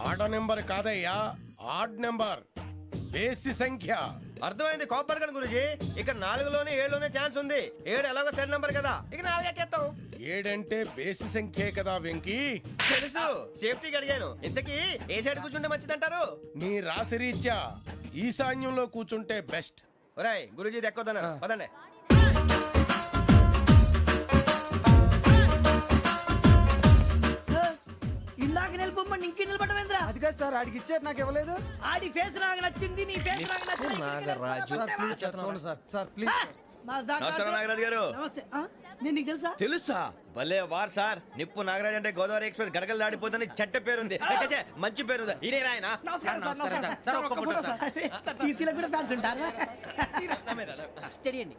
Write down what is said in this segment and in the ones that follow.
ఆడ నెంబర్ కాదయ్యా, odd number, బేసి సంఖ్య. అర్థమైంది కాపర్ కన్ గురుజీ. ఇక్కడ 4లోనే 7లోనే ఛాన్స్ ఉంది. 7 ఎలాగో సెడ్ నంబర్ కదా, ఇక 4 ఎక్కేస్తాం. 7 అంటే బేసి సంఖ్యే కదా వెంకీ. తెలుసు, సేఫ్టీకి అడిగాను. ఇంతకీ ఏ సైడ్ కూర్చుంటే మంచిదంటారు? నీ రాశి రీత్యా ఈశాన్యంలో కూర్చుంటే బెస్ట్. ఒరేయ్ గురుజీ దెక్కొద్దన్నారు, పదండి. ఇందాక నిలబొమ్మని ఇంకే నిలబడమేంద్రా? అది కాదు సార్, ఆడికి ఇచ్చారు, నాకు ఇవ్వలేదు. ఆడి ఫేస్ నాకు నచ్చింది, నీ ఫేస్ నాకు నచ్చింది. నాగరాజు. Sir please. నమస్కారం నాగరాజు గారు. నమస్తే. నేను నీకు తెలుసా? తెలుసా? భలే వార్ సార్. నిప్పు నాగరాజ్ అంటే గోదావరి ఎక్స్ప్రెస్ గడగలు దాడిపోతుంది చెట్ట పేరుంది. మంచి పేరు. ఇదే ఆయన. నమస్కారం సార్, నమస్కారం సార్. ఒక్క ఫోటో సార్. టీసీలో కూడా ఫ్యాన్స్ ఉంటారా? స్టడీ అండి.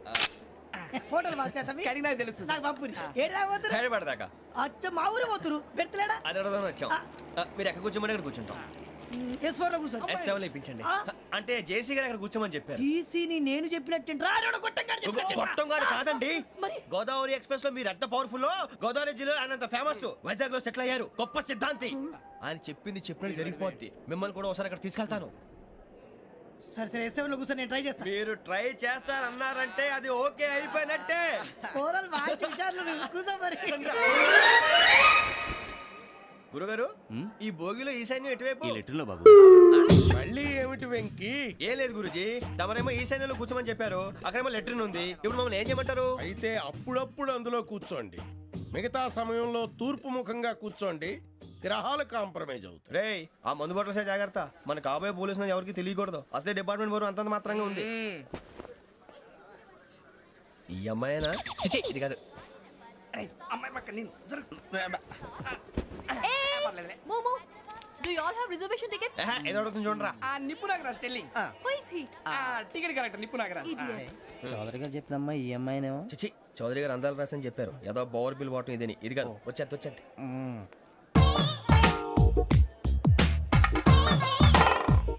ఫోటోలు మార్చేస్తాం. కడిగి నాకు తెలుసు. నాకు పంపుని. ఏడా పోతురు? హైదరాబాద్. అచ్చ మా ఊరు పోతురు. పెడతలేడా? అది అడగదాం వచ్చాం. మీరు ఎక్కడ కూర్చోమని అక్కడ కూర్చుంటాం. S4 లో కూర్చో. S7 ఇప్పించండి. అంటే జేసీ గారు అక్కడ కూర్చోమని చెప్పారు. టీసీని నేను చెప్పినట్టు గొట్టంగాడు కాదండి. మరి గోదావరి ఎక్స్ప్రెస్ లో మీరు ఎంత పవర్ఫుల్, గోదావరి జిల్లా ఆయన ఫేమస్, వైజాగ్ లో సెటిల్ అయ్యారు, గొప్ప సిద్ధాంతి. ఆయన చెప్పింది చెప్పినట్టు జరిగిపోద్ది. మిమ్మల్ని కూడా ఒకసారి అక్కడ తీసుకెళ్తాను. సరే సరే, S7 లో కూర్చొని నేను ట్రై చేస్తాను. మీరు ట్రై చేస్తారన్నారంటే అది ఓకే అయిపోయినట్టే. ఓరల్ వాయిస్ విషయాలు కూర్చో మరి. గురుగారు, ఈ భోగిలో ఈశాన్యం ఎటువైపు? మళ్ళీ ఏమిటి వెంకీ? ఏం లేదు గురుజీ, తమరేమో ఈశాన్యంలో కూర్చోమని చెప్పారు, అక్కడేమో లెట్రిన్ ఉంది. ఇప్పుడు మమ్మల్ని ఏం చేయమంటారు? అయితే అప్పుడప్పుడు అందులో కూర్చోండి, మిగతా సమయంలో తూర్పు ముఖంగా కూర్చోండి. గ్రహాలు కాంప్రమైజ్ అవుతాయి. రేయ్, ఆ మందు బట్టలసే జాగ్రత్త. మన కాబోయే పోలీసులు ఎవరికి తెలియకూడదు. అసలే డిపార్ట్మెంట్ బోరు అంతంత మాత్రంగా ఉంది. ఈ అమ్మాయినా? చిచి, ఇది కాదు. అమ్మాయి పక్క నేను Momo, do you all have reservation tickets? ఏదో అడుగుతుంది చూడరా. నిప్పు Nagaraj telling. Who is he? Ticket correct, నిప్పు నాగరాజ్. Idiots. చౌదరి గారు చెప్పినమ్మా ఈ అమ్మాయినేమో. చిచి, చౌదరి గారు అందాలు రాసని చెప్పారు. ఏదో బోర్ బిల్ వాటం ఇదని. ఇది కాదు, వచ్చేది.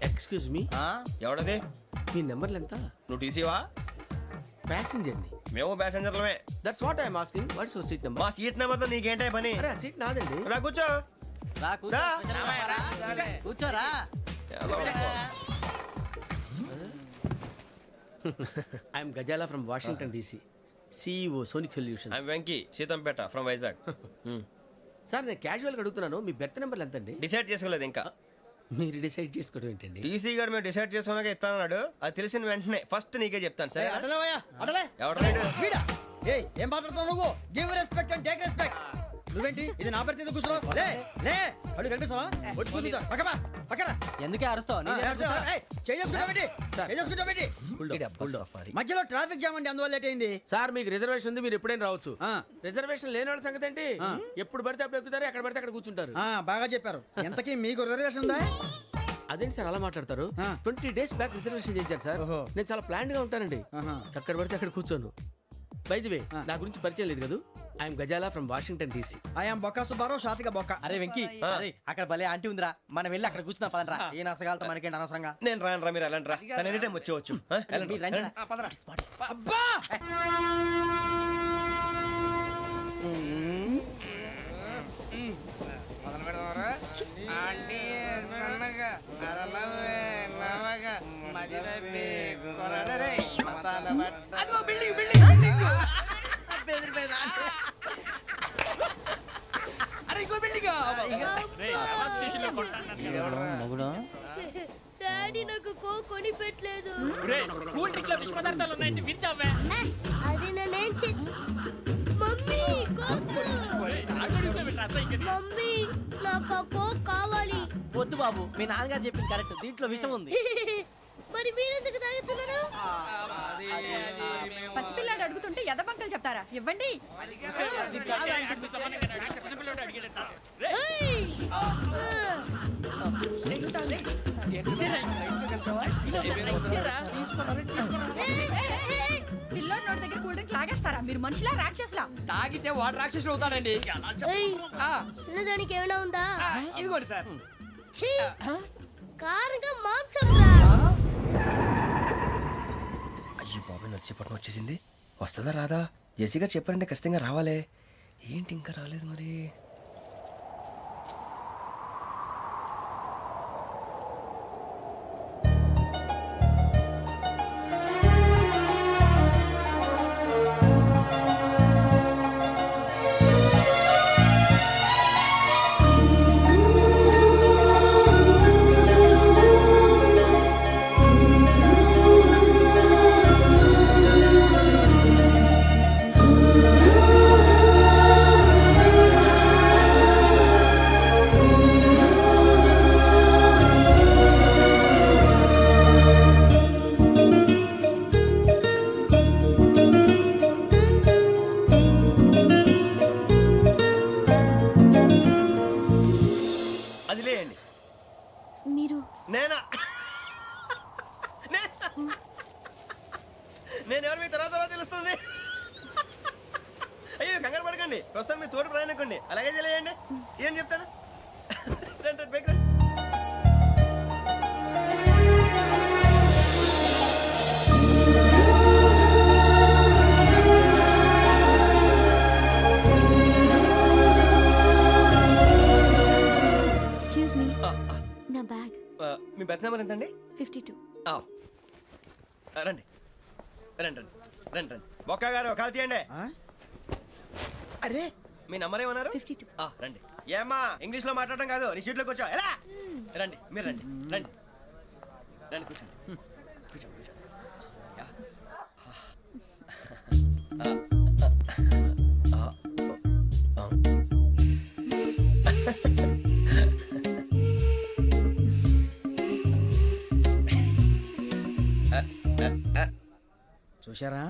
Excuse me, ఎవడది? మీ నెంబర్లు ఎంత? నువ్వు టీసీవా? ప్యాసింజర్ ని. మేము ప్యాసెంజర్లమే. That's what I'm asking. What's your seat number? మా సీట్ నెంబర్ తో నీకేంటే పని? అరే, సీట్ నాదండి. రా కూర్చో. రా. కూర్చోరా. I'm Gajala from Washington DC, CEO sonic solutions. I'm Venky, Seethampeta from Vizag. Sir, నేను క్యాజువల్ గా అడుగుతున్నాను, మీ బెర్త్ నెంబర్లు ఎంత అండి? డిసైడ్ చేసుకోలేదు ఇంకా. మీరు డిసైడ్ చేసుకోవడం ఏంటండి? టీసీ గారు మేము డిసైడ్ చేసుకున్నాక ఇస్తానన్నాడు. అది తెలిసిన వెంటనే ఫస్ట్ నీకే చెప్తాను. సరే? అడలే ఎవరు? ఏం మాట్లాడుతున్నావు నువ్వు? Give respect and take respect. నువ్వేంటి ఇది నా పరిస్థితి ఎందుకు కూర్చున్నావు? లే లే, అడుగు కనిపిస్తావా? వచ్చి కూర్చుంటా. పక్కన ఎందుకే అరుస్తావు? మధ్యలో ట్రాఫిక్ జామ్ అండి, అందువల్ల లేట్ అయింది. సార్, మీకు రిజర్వేషన్ ఉంది, మీరు ఎప్పుడైనా రావచ్చు. రిజర్వేషన్ లేని వాళ్ళ సంగతి ఏంటి? ఎప్పుడు పడితే అప్పుడు ఎక్కుతారు, ఎక్కడ పడితే అక్కడ కూర్చుంటారు. బాగా చెప్పారు. ఎంతకీ మీకు రిజర్వేషన్ ఉందా? అదేంటి సార్ అలా మాట్లాడతారు? 20 days బ్యాక్ రిజర్వేషన్ చేశారు సార్. నేను చాలా ప్లాన్డ్ గా ఉంటానండి. అక్కడ పడితే అక్కడ కూర్చోను. బై ది వే, నా గురించి పరిచయం లేదు కదా. I'm Gajala from Washington DC. I'm Bokka Subbarao, షాతిక బొక్క. అరే వెంకీ, అక్కడ భలే ఆంటీ ఉందిరా, మనం వెళ్ళి అక్కడ కూర్చున్నా పదరా. ఏ నసగాలతో మనకేంటి అనవసరంగా. నేను రాను, మీరు వెళ్ళండి రా. తన ఎనీ టైం వచ్చేవచ్చు. అబ్బా మొదలు పెడదామరా? ఆంటీ సన్నగా అరలవే నవగా మదిరపి కొరడరే మతాల బట్ట. అదిగో బిల్డింగ్ బిల్డింగ్ బిల్డింగ్. బెదిరిపోయింది. అరే ఇంకో బిల్డింగ్. డాడీ నాకు కోక్ కొని పెట్టలేదు. కూల్ డ్రింక్ లో విష పదార్థాలు ఉన్నాయంటే విరిచావే. అది నేనేం మమ్మీ కోక్. మమ్మీ నాకు ఆ కోక్ కావాలి. వద్దు బాబు, మీ నాన్నగారు చెప్పింది కరెక్ట్, దీంట్లో విషయం ఉంది. మరి మీరెందుకు తాగుతున్నారు? పసిపిల్లాడు అడుగుతుంటే ఎదబంకలు చెప్తారా? ఇవ్వండి. పిల్లోడి నోటి దగ్గర కూల్ డ్రింక్ లాగేస్తారా? మీరు మనుషులా రాక్షసులా? తాగితే వాడు రాక్షసుడు అవుతాడండి. తినడానికి ఏమైనా ఉందా? ఇదిగోండి సార్. కారంగా మాంసం. అయ్యో బాబాయ్, నడిచేపట్నం వచ్చేసింది. వస్తుందా రాదా? జెసి గారు చెప్పారంటే ఖచ్చితంగా రావాలే. ఏంటి ఇంకా రాలేదు మరి? అది లేయండి. మీరు నేనా? నేను ఎవరు మీ తర్వాత తెలుస్తుంది. అయ్యో కంగారు పడకండి, ప్రస్తుతం మీ తోటి ప్రయాణకండి. అలాగే తెలియండి. ఏం చెప్తాను. రండి, రండి, బైక్ రండి. ఎక్స్క్యూజ్ మీ, నా బ్యాగ్. మీ బెత్ నెంబర్ ఎంతండి? 52. రండి రండి రండి రండి రండి. బొక్క గారు కాల్ తీయండి. అరే మీ నంబర్ ఏమన్నారు? 52. రండి. ఏమ్మా ఇంగ్లీష్ లో మాట్లాడడం కాదు, నీ సీట్లోకి వచ్చా. ఎలా రండి, మీరు రండి రండి రండి, కూర్చోండి కూర్చోండి కూర్చోండి. యా. చూశారా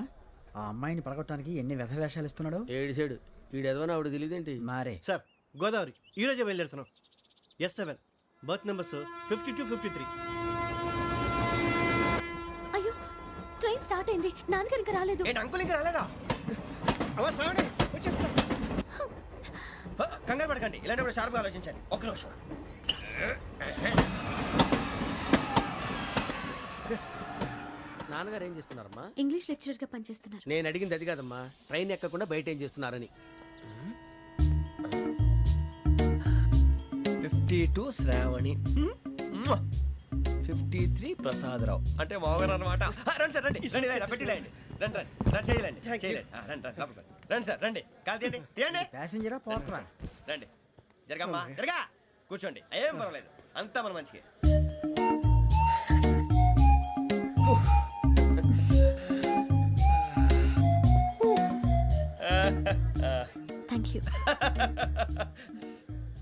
ఆ అమ్మాయిని పడగొట్టడానికి ఎన్ని వ్యధ వేషాలు ఇస్తున్నాడు. ఏడు సైడు ఈడు ఎదవని ఆవిడ తెలియదేంటి? మారే సార్ గోదావరి ఈ రోజే బయలుదేరుతున్నాం. S7 berth numbers 52, 53. అయ్యో, ట్రైన్ స్టార్ట్ అయింది. నాన్నగారు ఇంకా రాలేదు. ఏంటి అంకుల్ ఇంకా రాలేదా? కంగారు పడకండి, ఇలాంటప్పుడు షార్ప్గా ఆలోచించండి. ఒక్క నిమిషం. నాన్నగారు ఏం చేస్తున్నారమ్మా? ఇంగ్లీష్ లెక్చరర్ గా పనిచేస్తున్నారు. నేను అడిగింది అది కాదమ్మా, ట్రైన్ ఎక్కకుండా బయట ఏం చేస్తున్నారని. 52 శ్రావణి, 53 ప్రసాదరావు అంటే మామగారు అనమాట. రండి సార్, రండి రండి, పెట్టి లేండి. రండి రండి రండి, చేయలేండి చేయలేండి. రండి రండి లోపలికి రండి. రండి సార్, రండి. కాల్ తీయండి తీయండి. ప్యాసింజరా పోట్రా. రండి, జరగమ్మా జరగా, కూర్చోండి. ఏం పర్వాలేదు, అంతా మన మంచికి. Thank you.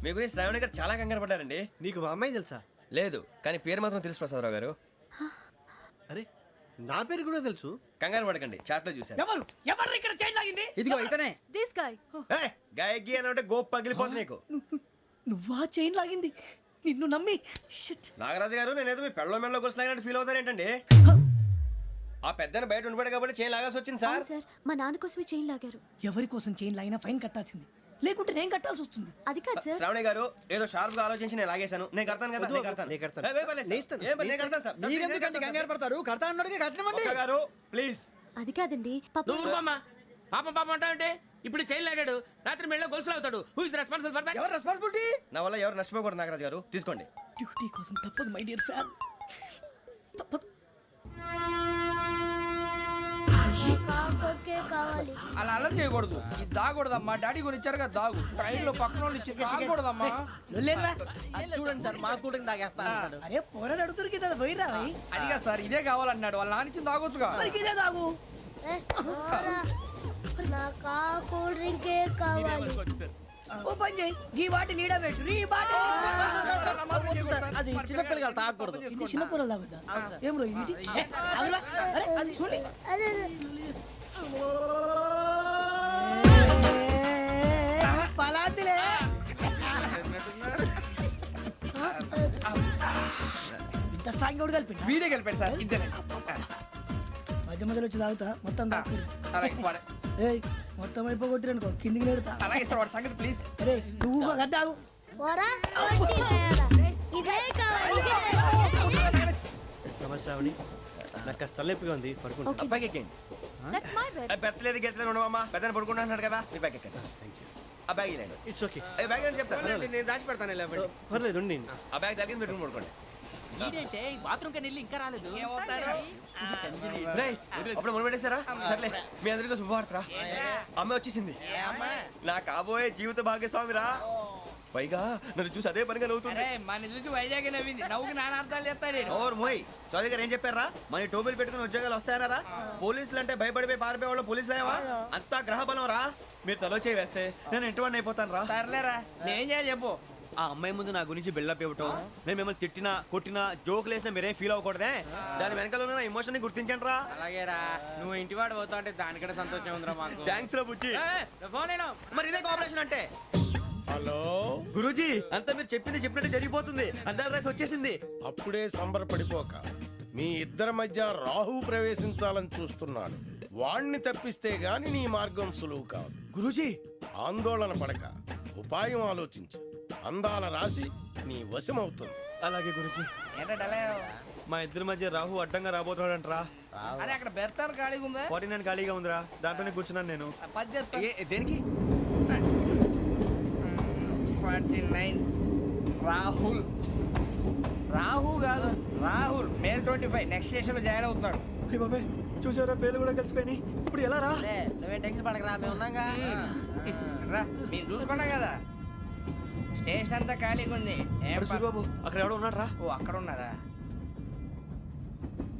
మీ గురించి శ్రావణి గారు చాలా కంగారు పడ్డారండి. నీకు మా అమ్మాయి తెలుసా? లేదు, కానీ పేరు మాత్రం తెలుసు ప్రసాదరావు గారు. అరే నా పేరు కూడా తెలుసు. కంగారు పడకండి, చాట్ లో చూశాను. ఎవరు ఎవరు ఇక్కడ చైన్ లాగింది? ఇదిగో ఇతనే. This guy. గాయకి అని అంటే గోప్ పగిలిపోతుంది నీకు. నువ్వా చైన్ లాగింది? నిన్ను నమ్మి షిట్. నాగరాజు గారు, నేనేదో మీ పెళ్ళ మెళ్ళలో గురిసిలాగినట్టు ఫీల్ అవుతారు ఏంటండి? ఆ పెద్దని బయట ఉండిపోయాడు కాబట్టి చేయి లాగాల్సి వచ్చింది సార్. అవును సార్, మా నాన్న కోసమే చైన్ లాగారు. ఎవరి కోసం చైన్ లాగినా ఫైన్ కట్టాల్సింది, లేకుంటే నేను కట్టాల్సి వస్తుంది. అది కాదు సార్. శ్రావణి గారు ఏదో షార్ప్ గా ఆలోచించి నేను లాగేశాను. నేను కడతాను కదా, నేను కడతాను. నేను కడతాను. ఏ, పర్లేదు సార్. నేను ఇస్తాను. ఏ, నేను కడతాను సార్. మీరెందుకంటే కంగారు పడతారు? కడతా అన్నాడుగా కట్టమండి. ఒక్క గారు ప్లీజ్. అది కాదండి, పాప. నువ్వు ఊరుకోమ్మా. పాపం పాపం అంటావంటే ఇప్పుడు చైన్ లాగాడు, రాత్రి మెళ్ళ గొలుసులు అవుతాడు. Who is responsible for that? ఎవరు రెస్పాన్సిబిలిటీ? నా వల్ల ఎవరు నష్టపోకూడదు నాగరాజు గారు, తీసుకోండి. డ్యూటీ కోసం తప్పదు మై డియర్ ఫ్యాన్, తప్పదు. అలా అలర్ చేయకూడదు. ఇది దాగకూడదమ్మా. డాడీ కొని ఇచ్చారు కదా దాగు. ట్రైన్ లో పక్కన వాళ్ళు ఇచ్చి దాగకూడదమ్మా. లేదురా. చూడండి సార్, మా కూడా తాగేస్తా. అరే పోరాడు అడుగుతారు కదా, పోయిరా భయ్. అదిగా సార్, ఇదే కావాలన్నాడు. వాళ్ళ నానిచ్చింది తాగొచ్చుగా. మరి ఇదే తాగు. నాకు కూల్ డ్రింకే కావాలి. ఓ పని చేయి, ఈ బాటి లీడ పెట్టు. ఈ బాటి అది చిన్నపిల్లలు తాగకూడదు. ఇది చిన్న పొరలు తాగుతా. ఏం రో ఇది? ఆగురా. అరే అది చూడండి. అదే పలాతిలే. ఇంత స్ట్రాంగ్ కూడా కలిపి వీడే గెలిపాడు సార్. ఇద్దరే. మధ్య మధ్యలో వచ్చి తాగుతా, మొత్తం తాగు. అలాగే వాడు. ఏయ్ మొత్తం అయిపోగొట్టిరనుకో, కిందికి నేడుతా. అలాగే సార్, వాడు సంగతి ప్లీజ్. అరే నువ్వు గద్దాగు. పోరా కొట్టి తయారా. ఇదే కావాలి, ఇదే. నమస్తే శ్రావణి, నాకు కాస్త తలెప్పిగా ఉంది, పడుకుంటా. ఓకే, బ్యాగ్ ఎక్కండి. That's my bed. పెట్టలేదు గెట్టలేదు ఉండవమ్మా. పెద్దని పడుకుంటున్నాడు కదా, మీ బ్యాగ్ ఎక్కండి. ఆ బ్యాగ్ ఇలాండి. It's okay. బ్యాగ్ అని చెప్తాను. నేను దాచి పెడతాను. పర్లేదు ఉండి. ఆ బ్యాగ్ తగ్గింది పెట్టుకుని పడుకోండి. బాత్రూమ్ కి వెళ్ళి ఇంకా రాలేదు. రేయ్, అప్పుడు మొదలు పెట్టేశారా? సర్లే, మీ అందరికీ శుభవార్తరా. అమ్మ వచ్చేసింది. నా కాబోయే జీవిత భాగ్యస్వామిరా. పైగా నన్ను చూసి అదే పనిగా నవ్వుతుంది. మన చూసి వైజాగ్ నవ్వింది. నవ్వుకి నాన్న అర్థాలు చెప్తాడు. ఓర్ మోయ్, చౌదరి గారు ఏం చెప్పారా? మన టోబీలు పెట్టుకుని ఉద్యోగాలు వస్తాయన్నారా? పోలీసులు అంటే భయపడిపోయి పారిపోయే వాళ్ళు పోలీసులేవా? అంతా గ్రహ బలం రా. మీరు తలో చేయి వేస్తే నేను ఇంటివాడిని అయిపోతాను రా. సర్లేరా, నేనేం చేయాలి చెప్పు. ఆ అమ్మాయి ముందు నా గురించి బిల్డప్ ఇవ్వటం, నేను మిమ్మల్ని తిట్టినా కొట్టినా జోకులు వేసినా మీరేం ఫీల్ అవ్వకూడదే. దాని వెనకాల ఉన్న నా ఎమోషన్ ని గుర్తించండి రా. అలాగేరా, నువ్వు ఇంటివాడు పోతా అంటే దానికంటే సంతోషం ఉందిరా మాకు. థ్యాంక్స్ రా బుజ్జి. ఫోన్ అయినా మరి ఇదే కోఆపరేషన్ అంటే. హలో, గురూజీ అంతా మీరు చెప్పింది చెప్పినట్టు జరిగిపోతుంది. అందాల రైస్ వచ్చేసింది. అప్పుడే సంబరపడిపోక. మీ ఇద్దరి మధ్య రాహు ప్రవేశించాలని చూస్తున్నాడు. వాణ్ణి తప్పిస్తే గాని నీ మార్గం సులువు కాదు. గురూజీ ఆందోళన పడక ఉపాయం ఆలోచించు. అందాల రాశి నీ వశమవుతుంది. అలాగే గురూజీ. ఏంటంటే మా ఇద్దరి మధ్య రాహు అడ్డంగా రాబోతున్నాడంట్రా. అరే అక్కడ బెర్తాను ఖాళీగా ఉందా? 49 ఖాళీగా ఉందిరా, దాంట్లోనే కూర్చున్నాను నేను. పది చెప్తా. దేనికి? 49 రాహుల్. రాహు కాదు, రాహుల్. మే 25 నెక్స్ట్ స్టేషన్ లో జాయిన్ అవుతున్నాడు. అయ్య బాబాయ్, చూసారా పేర్లు కూడా కలిసిపోయినాయి. ఇప్పుడు ఎలా రా? నువ్వేం టెన్షన్ పడకరా, మేము ఉన్నాగా. రా, మీరు చూసుకున్నా కదా స్టేషన్ అంతా ఖాళీగా ఉంది. అరే సూరిబాబు, అక్కడ ఎవడో ఉన్నాడు రా. ఓ అక్కడ ఉన్నారా?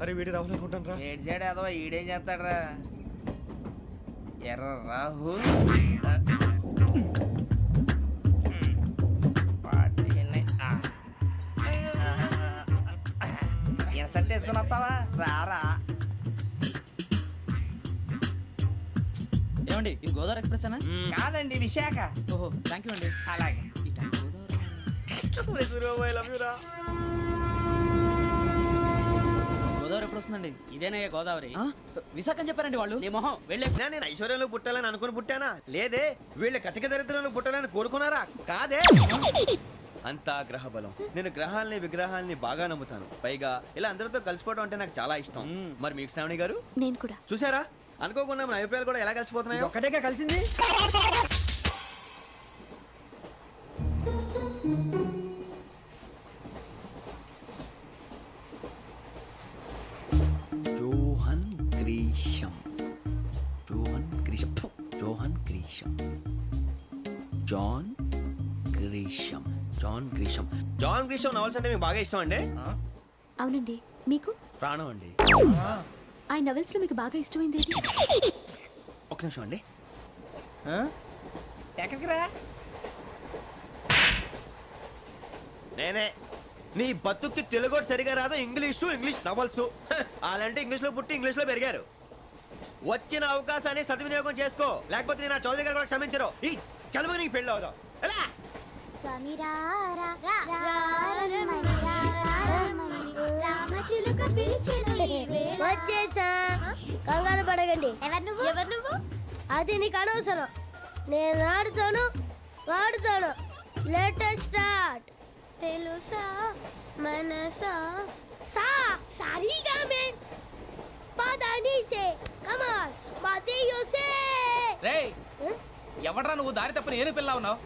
అరే వీడి రాహుల్ అనుకుంటాను రా. ఏడు చేయడం ఏదో ఈడేం చేస్తాడరా? ఎర్ర రాహు ఇన్సల్ట్ వేసుకుని వస్తావా? రారా. ఏమండి ఇది గోదావరి ఎక్స్ప్రెస్ అనా? కాదండి, విశాఖ. ఓహో థ్యాంక్ యూ అండి. అలాగే. ఈ time Godavari. Suribabu, I love you రా. గోదావరి ఎప్పుడు వస్తుందండి? ఇదేనయ్య గోదావరి. విశాఖ అని చెప్పారండి వాళ్ళు. నీ మొహం వెళ్ళే. నేను ఐశ్వర్యంలో పుట్టాలని అనుకుని పుట్టానా? లేదే. వీళ్ళ కటిక దరిద్రంలో పుట్టాలని కోరుకున్నారా? కాదే. అంతా గ్రహ బలం. నేను గ్రహాలని విగ్రహాలని బాగా నమ్ముతాను. పైగా ఇలా అందరితో కలిసిపోవడం అంటే నాకు చాలా ఇష్టం. మరి మీకు శ్రావణి గారు? నేను కూడా. చూసారా, అనుకోకుండా మన అభిప్రాయాలు కూడా ఎలా కలిసిపోతున్నాయో. ఒక్కటేగా కలిసింది. John Grisham. John Grisham. John Grisham. John Grisham. John Grisham. John Grisham novels అంటే మీకు బాగా ఇష్టం అండి? అవునండి. మీకు? ప్రాణం అండి. ఆ నవెల్స్ లో మీకు బాగా ఇష్టమైంది ఏది? ఒక నిమిషం అండి. ఎక్కడికి రా? నేనే. నీ బతుక్కి తెలుగు సరిగా రాదు, ఇంగ్లీష్ నవల్స్. అలాంటి ఇంగ్లీష్ లో పుట్టి ఇంగ్లీష్ లో పెరిగారు. వచ్చిన అవకాశాన్ని సద్వినియోగం చేసుకో, లేకపోతే నేను నా చౌదరి గారు కూడా క్షమించరు. ఈ చదువు నీకు పెళ్ళి అవుదాం. ఎలా? వచ్చేసా, కంగారు పడకండి. ఎవరు నువ్వు? అది నీకు అనవసరం. నేను ఆడుతాను, వాడుతాను. Latest start. తెలుసా మనసా సా సారీగా మే పదని సే కమాన్ మదియో సే. రేయ్, ఎవడ్రా నువ్వు? దారి తప్పని ఏను పిల్ల ఉన్నావు?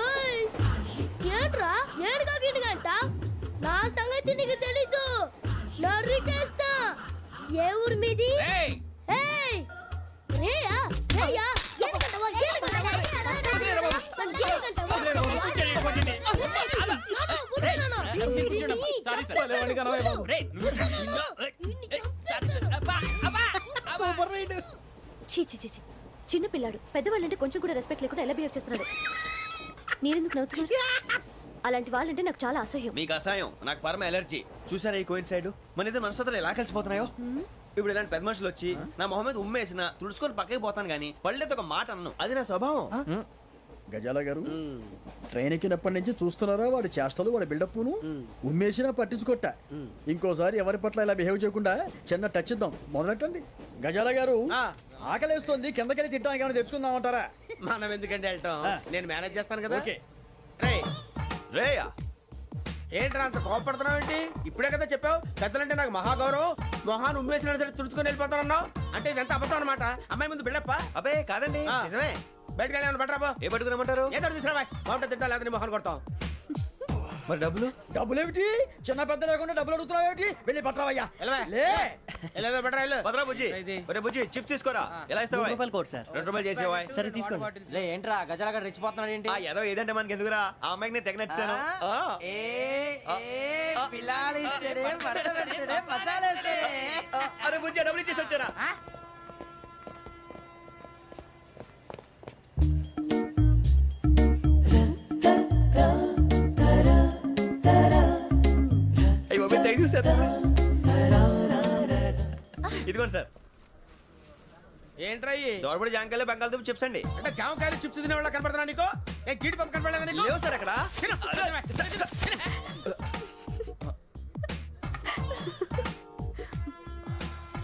ఓయ్, ఏంట్రా ఏడుగా గిడుగంట? నా సంగతి నీకు తెలీదు. నరికేస్తా. ఏ ఊరు మీది? రేయ్, ఏయ్ రేయా రేయా ఏడుగంటవా ఏడుగంటవా సారీ సార్. రేయ్, సూపర్ రైడ్. చీ చీ చీ చీ. చిన్న పిల్లాడు. పెద్దవాళ్ళంటే కొంచెం కూడా రెస్పెక్ట్ లేకుండా ఎలా బిహేవ్ చేస్తున్నాడు. మీరెందుకు నవ్వుతున్నారు? అలాంటి వాళ్ళంటే నాకు చాలా అసహ్యం. మీకు అసహాయం, నాకు పరమ ఎలర్జీ. చూసారా ఈ కోయిన్ సైడ్? మన ఇద్దరు మనసుతో ఎలా కలిసిపోతున్నాయో. ఇప్పుడు ఇలాంటి పెద్ద మనుషులు వచ్చి నా మొహం మీద ఉమ్మేసిన తుడుచుకొని పక్కకి పోతాను కానీ పళ్ళేతో ఒక మాట అన్ను. అది నా స్వభావం. గజాల గారు, ట్రైన్ ఎక్కినప్పటి నుంచి చూస్తున్నారా వాడి చేష్టలు, వాడి బిల్డప్ను. ఉమ్మేసినా పట్టించుకోట. ఇంకోసారి ఎవరి పట్ల ఇలా బిహేవ్ చేయకుండా చిన్న టచ్ ఇద్దాం. మొదలెట్టండి. గజాల గారు, ఆకలేస్తోంది, కిందకెళ్ళి తిట్టడానికి ఏమైనా తెచ్చుకుందామంటారా? మనం ఎందుకంటే వెళ్తాం, నేను మేనేజ్ చేస్తాను కదా. ఓకే. రేయా, ఏంట్రా అంత కోపడుతున్నావు ఏంటి? ఇప్పుడే కదా చెప్పావు పెద్దలంటే నాకు మహాగౌరవం, మొహాన్ని ఉమ్మేసిన సరే తుడుచుకొని వెళ్ళిపోతానన్నావు. అంటే ఇదంతా అబద్ధం అనమాట. అమ్మాయి ముందు బిల్డప్ప. అబ్బే కాదండి, ఆ. నిజమే. బయటకు వెళ్ళాను బట్రాబో. ఏ పట్టుకురమ్మంటారు? ఏదో తీసుకురా, బాగుంటుంది తింటా, లేదా నీ మొహాన్ని కొడతాం. మరి డబ్బులు? డబ్బులేమిటి? చిన్న పెద్ద లేకుండా డబ్బులు అడుగుతున్నావు ఏమిటి? వెళ్ళి పట్టరావయ్యా. వెళ్ళవా? లే. వెళ్ళేదో బట్రా వెళ్ళు. భద్రా బుజ్జి, ఒరే బుజ్జి, చిప్స్ తీసుకోరా. ఎలా ఇస్తావా? రూపాయలు కోట్ సార్. 2 రూపాయలు చేసేవా? సరే తీసుకోండి. లే ఏంట్రా గజాల గారు రెచ్చిపోతున్నాడు ఏంటి? ఆ ఏదో ఏదంటే మనకి ఎందుకురా, ఆ అమ్మాయికి నేను తెగ నచ్చాను. అరే బుజ్జి, డబ్బులు ఇచ్చేసి వచ్చారా? అయ్యో తెగ చూసేస్తా. ఇదిగోండి సార్. ఏంట్రా ఇయ్యి? దోరబడి జాంకాయలు బంగాళదుంప చిప్స్ అండి. అంటే జామకాయలు చిప్స్ తినే వాళ్ళ కనపడుతున్నా నీకు? ఏ జీడిపప్పు కనపడలేదా నీకు? లేవు సార్ అక్కడ. తిను, తిను.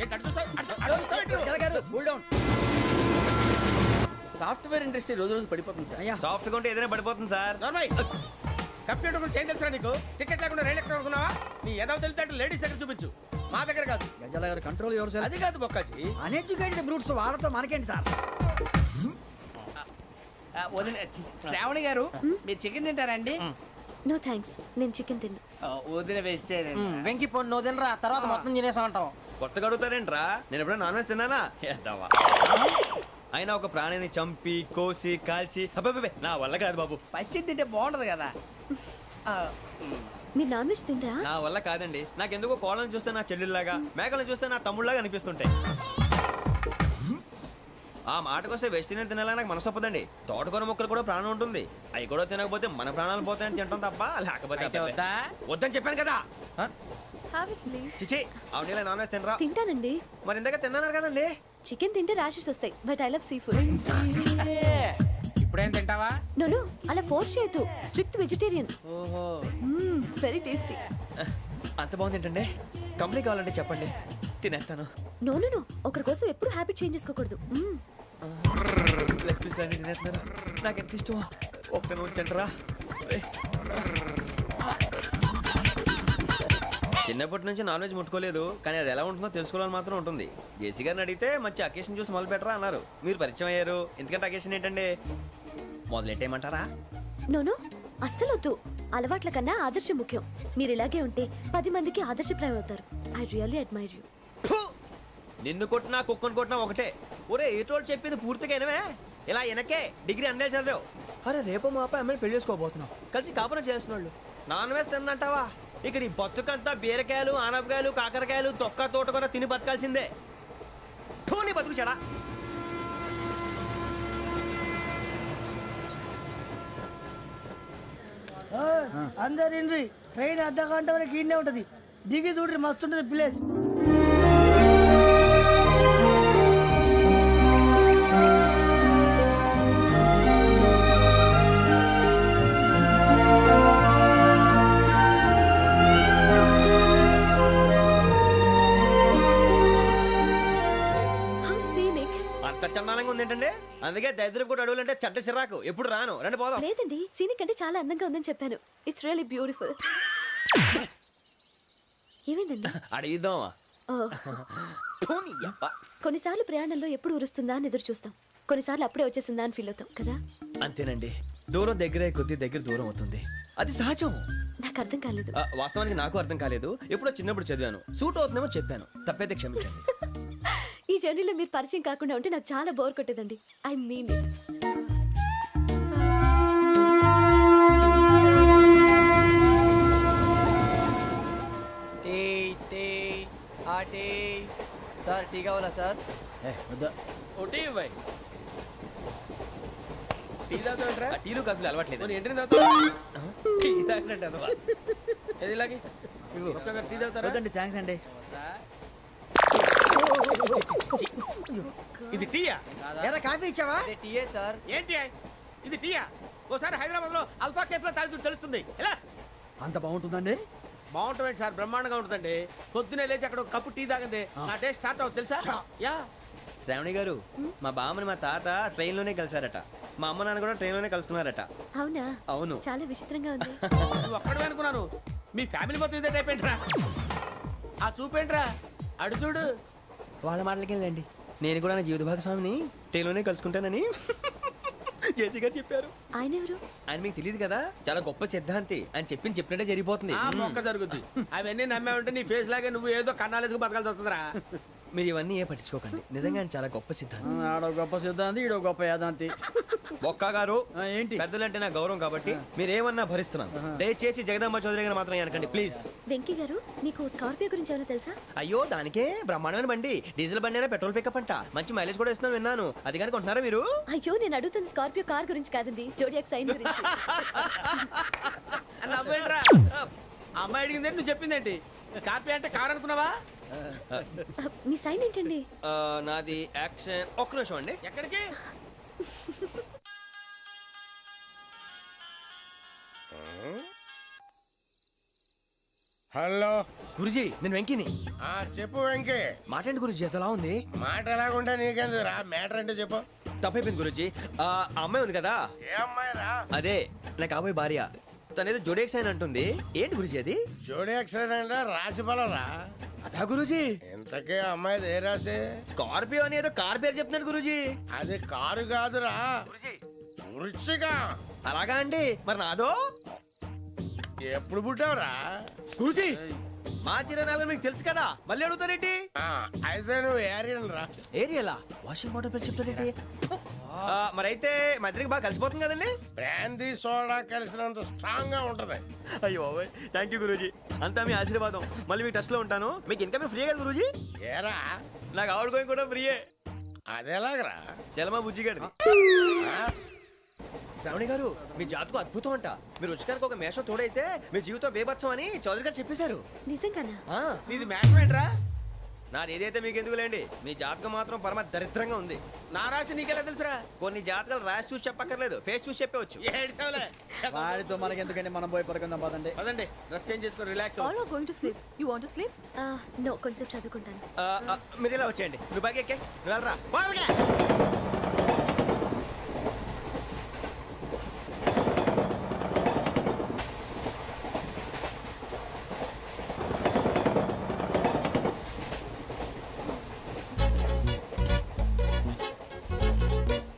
ఏంటి అటు చూస్తావు? అటు చూస్తావు ఏంటి? సాఫ్ట్వేర్ ఇండస్ట్రీ రోజు రోజు పడిపోతుంది సార్. సాఫ్ట్ గా ఉంటే ఏదైనా పడిపోతుంది సార్. నార్మల్. కంప్యూటర్ గురించి ఏం తెలుసా నీకు? టికెట్ లేకుండా రైలు ఎక్కడ అనుకున్నావా? నీ ఏదో తెలితే లేడీస్ దగ్గర చూపించు, మా దగ్గర కాదు. గజాల గారు కంట్రోల్ ఎవరు సార్? అది కాదు బొక్కాజీ. అన్ఎడ్యుకేటెడ్ బ్రూట్స్ వాడతో మనకేంటి సార్? శ్రావణి గారు మీరు చికెన్ తింటారండి? నో థ్యాంక్స్, నేను చికెన్ తిన్నా. వదిన వేస్తే వెంకి పొన్ను నువ్వు తినరా, తర్వాత మొత్తం తినేసా ఉంటాం. కొత్తగా అడుగుతారేంట్రా? నేను ఎప్పుడైనా నాన్ వెజ్ తిన్నానా? ఎద్దావా. అయినా ఒక ప్రాణిని చంపి కోసి కాల్చి అబ్బబ్బబ్బే, నా వల్ల కాదు బాబు. పచ్చి తింటే బాగుంటది కదా. మీరు నాన్ వెజ్ తినరా? నా వల్ల కాదండి. నాకెందుకో కోళ్ళని చూస్తే నా చెల్లెళ్ళలాగా, మేకలను చూస్తే నా తమ్ముళ్ళలాగా అనిపిస్తుంటాయి. ఆ మాటకొస్తే వెజిటేరియన్ తినాలని నాకు మనసు ఒప్పదండి. తోటకూర మొక్కలు కూడా ప్రాణం ఉంటుంది. అవి కూడా తినకపోతే మన ప్రాణాలు పోతాయని తింటాం తప్ప లేకపోతే అబ్బబ్బే. వద్దని చెప్పాను కదా. Have it, please. చిచి అవునీ నాన్ వెజ్ తినరా? తింటానండి. మరి ఇందాక తిన్నాను కదండి. చికెన్ తింటే ర్యాషెస్ వస్తాయి, but I love seafood. ఇప్పుడేం తింటావా? నో అలా ఫోర్స్ చేయొద్దు. Strict vegetarian. ఓహో. Very tasty. అంత బాగుంది ఏంటండి? కంపెనీ కావాలంటే చెప్పండి, తినేస్తాను. నో ఒకరి కోసం ఎప్పుడు హ్యాబిట్ చేంజ్ చేసుకోకూడదు. లెగ్ పీస్ అన్ని తినేస్తున్నారు. నాకు ఎంత ఇష్టం. ఒకటే ఉంచండిరా. చిన్నప్పటి నుంచి నాన్ వెజ్ ముట్టుకోలేదు, కానీ అది ఎలా ఉంటుందో తెలుసుకోవాలని మాత్రం ఉంటుంది. జేసీ గారిని అడిగితే మంచి అకేషన్ చూసి మొదలు పెట్టరా అన్నారు. మీరు పరిచయం అయ్యారు, ఎందుకంటే అకేషన్ ఏంటండి? మొదలెట్టేయమంటారా? నో అస్సలు వద్దు. అలవాట్ల కన్నా ఆదర్శం ముఖ్యం. మీరు ఇలాగే ఉంటే 10 మందికి ఆదర్శప్రాయం అవుతారు. I really admire you. నిన్ను కొట్టినా కుక్కను కొట్టినా ఒకటే. ఒరే ఏటోళ్ళు చెప్పింది పూర్తిగా వినవే. ఇలా వెనకే డిగ్రీ అన్నే చదివావు. అరే రేపు మా అబ్బాయి అమ్మని పెళ్లి చేసుకోబోతున్నావు, కలిసి కాపురం చేసిన వాళ్ళు నాన్ వెజ్ తిన్నంటావా? ఇక నీ బతుకంతా బీరకాయలు ఆనపకాయలు కాకరకాయలు తొక్క తోట కూడా తిని బతకాల్సిందే. నీ బతుకు చెడా. అందరు ఇండ్రి, ట్రైన్ అర్ధ గంట వరకు ఇన్నే ఉంటది. దిగి చూడ్రి, మస్తు ఉంటది ప్లేస్. అంత చందానంగా ఉంది ఏంటండి? అందుకే దరిద్రం కూడా అడవులంటే చెడ్డ చిరాకు. ఎప్పుడు రాను. రండి పోదాం. లేదండి, సీనిక్ అంటే చాలా అందంగా ఉందని చెప్పాను. It's really beautiful. ఏమైందండి? అడిగిద్దామా? కొన్నిసార్లు ప్రయాణంలో ఎప్పుడు ఉరుస్తుందా అని ఎదురు చూస్తాం, కొన్నిసార్లు అప్పుడే వచ్చేసిందా అని ఫీల్ అవుతాం కదా. అంతేనండి, దూరం దగ్గరే కొద్ది దగ్గర దూరం అవుతుంది. అది సహజం. నాకు అర్థం కాలేదు. వాస్తవానికి నాకు అర్థం కాలేదు. ఎప్పుడో చిన్నప్పుడు చదివాను, సూట్ అవుతుందేమో చెప్పాను. తప్పైతే క్షమించండి. ఈ జర్నీలో మీరు పరిచయం కాకుండా ఉంటే నాకు చాలా బోర్ కొట్టేదండి. I mean it. Sir tea కావాలా సార్? ఒకటి ఇవ్వాలి. టీ తాగుతాంట్రా? టీలు కాఫీలు అలవాట్లేదు. ఏంటి టీ తాగినట్టు అదవా. ఏది ఇలాగే టీ తాగుతారా? థ్యాంక్స్ అండి. ఇది టీయా? ఎరా కాఫీ ఇచ్చావా? టీయే సార్. ఏంటి ఇది టీయా? ఓసారి హైదరాబాద్ లో అల్ఫా కేఫ్ లో తాగుతూ తెలుస్తుంది. ఎలా అంత బాగుంటుందండి? బాగుంటుంది సార్, బ్రహ్మాండంగా ఉంటుందండి. పొద్దునే లేచి అక్కడ ఒక కప్పు టీ తాగింది నా డే స్టార్ట్ అవుతుంది తెలుసా? యా. శ్రావణి గారు, మా బామ్మని మా తాత ట్రైన్ లోనే కలిసారట. మా అమ్మ నాన్న కూడా ట్రైన్ లోనే కలుసుకున్నారట. అవునా? అవును. చాలా విచిత్రంగా ఉంది. నువ్వు ఒక్కడే అనుకున్నాను, మీ ఫ్యామిలీ మొత్తం ఇదే టైప్ ఏంట్రా? ఆ చూపేంట్రా, అడు చూడు. వాళ్ళ మాటలకి వెళ్ళండి. నేను కూడా నా జీవిత భాగస్వామిని ట్రైన్ లోనే కలుసుకుంటానని జేసీ గారు చెప్పారు. ఆయన ఎవరు? ఆయన మీకు తెలియదు కదా, చాలా గొప్ప సిద్ధాంతి అని చెప్పినట్టే జరిగిపోతుంది. ఆ మొక్క జరుగుద్ది. అవన్నీ నమ్మే ఉంటే నీ ఫేస్ లాగే నువ్వు ఏదో కన్నాలేసుకు బతకాల్సి వస్తుందిరా. మీరు ఇవన్నీ ఏ పట్టించుకోకండి. నిజంగా ఆయన చాలా గొప్ప సిద్ధాంతి. ఆడో గొప్ప సిద్ధాంతి, ఈడో గొప్ప యాదాంతి. ఒక్క గారు ఏంటి? పెద్దలంటే నా గౌరవం కాబట్టి మీరు ఏమన్నా భరిస్తున్నాను. దయచేసి జగదాంబ చౌదరి గారు మాత్రం అనకండి ప్లీజ్. వెంకీ గారు, మీకు స్కార్పియో గురించి ఏమైనా తెలుసా? అయ్యో దానికే బ్రహ్మాండమైన బండి. డీజిల్ బండి అయినా పెట్రోల్ పికప్ అంట. మంచి మైలేజ్ కూడా ఇస్తున్నాను విన్నాను. అది కానీ కొంటున్నారా మీరు? అయ్యో నేను అడుగుతుంది స్కార్పియో కార్ గురించి కాదండి, జోడియాక్ సైన్ గురించి. నవ్వేంట్రా? అమ్మాయి అడిగింది నువ్వు చెప్పిందేంటి? స్కార్పియో అంటే కార్ అనుకున్నావా? మీ సైన్ ఏంటండి? నాది యాక్షన్. ఒక్క నిమిషం అండి. ఎక్కడికి? హలో గురుజీ నేను వెంకిని. చెప్పు వెంకీ. మాట్లాడండి గురుజీ, ఎంతలా ఉంది? మాట ఎలాగుంటా నీకెందుకు రా, మ్యాటర్ అంటే చెప్పు. తప్పైపోయింది గురుజీ. ఆ అమ్మాయి ఉంది కదా, ఏ అమ్మాయి రా? అదే నా కాబోయే భార్య. తనేదో జోడేక్స్ అని అంటుంది. ఏంటి గురుజీ అది? జోడి యాక్సిడెంట్ రాసి రా. అదా గురుజీ? ఇంతకే అమ్మాయిది ఏ రాసి? స్కార్పియో అని ఏదో కార్ పేరు చెప్తున్నాడు గురుజీ. అది కారు కాదురా, వృచ్చిక. అలాగా అండి, మరి నాదో? ఎప్పుడు పుట్టావురా? గురుజీ మా చిరనాలు మీకు తెలుసు కదా, మళ్ళీ అడుగుతారేంటి? అయితే నువ్వు ఏరియన్ రా. ఏరియలా? వాషింగ్ వాటర్ పేరు చెప్తారేంటి? మరైతే మా ఇద్దరికి బాగా కలిసిపోతుంది కదండి. బ్రాందీ సోడా కలిసినంత స్ట్రాంగ్ గా ఉంటది. అయ్యో బాబాయ్, థ్యాంక్ యూ గురూజీ. అంతా మీ ఆశీర్వాదం. మళ్ళీ మీకు టచ్ లో ఉంటాను. మీకు ఇన్కమ్ ఫ్రీ కదా గురూజీ? ఏరా నాకు ఆవిడ గోయింగ్ కూడా ఫ్రీయే. అదెలాగరా? చలమా బుజ్జి గారిది. శ్రావణి గారు, మీ జాతకు అద్భుతం అంట. మీరు రుచికారికి ఒక మేషం తోడైతే మీ జీవితం బేబత్సం అని చౌదరి గారు చెప్పేశారు. నిజంగానా? నీది మేషం ఏంట్రా? నాది ఏదైతే మీకు ఎందుకులేండి, మీ జాతకం మాత్రం పరమ దరిద్రంగా ఉంది. నా రాసి నీకెలా తెలుసురా? కొన్ని జాతకాలు రాసి చూసి చెప్పక్కర్లేదు, ఫేస్ చూసి చెప్పవచ్చు. వాడితో మనకి ఎందుకండి, మనం పోయి పడుకుందాం పదండి. అదండి, డ్రెస్ చేంజ్ చేసుకొని relax all are going to sleep. You want to sleep? No, కొంచెం చదువుకుంటాను. మీరు ఇలా వచ్చేయండి. నువ్వు బాగా ఎక్కే, నువ్వు వెళ్ళరా.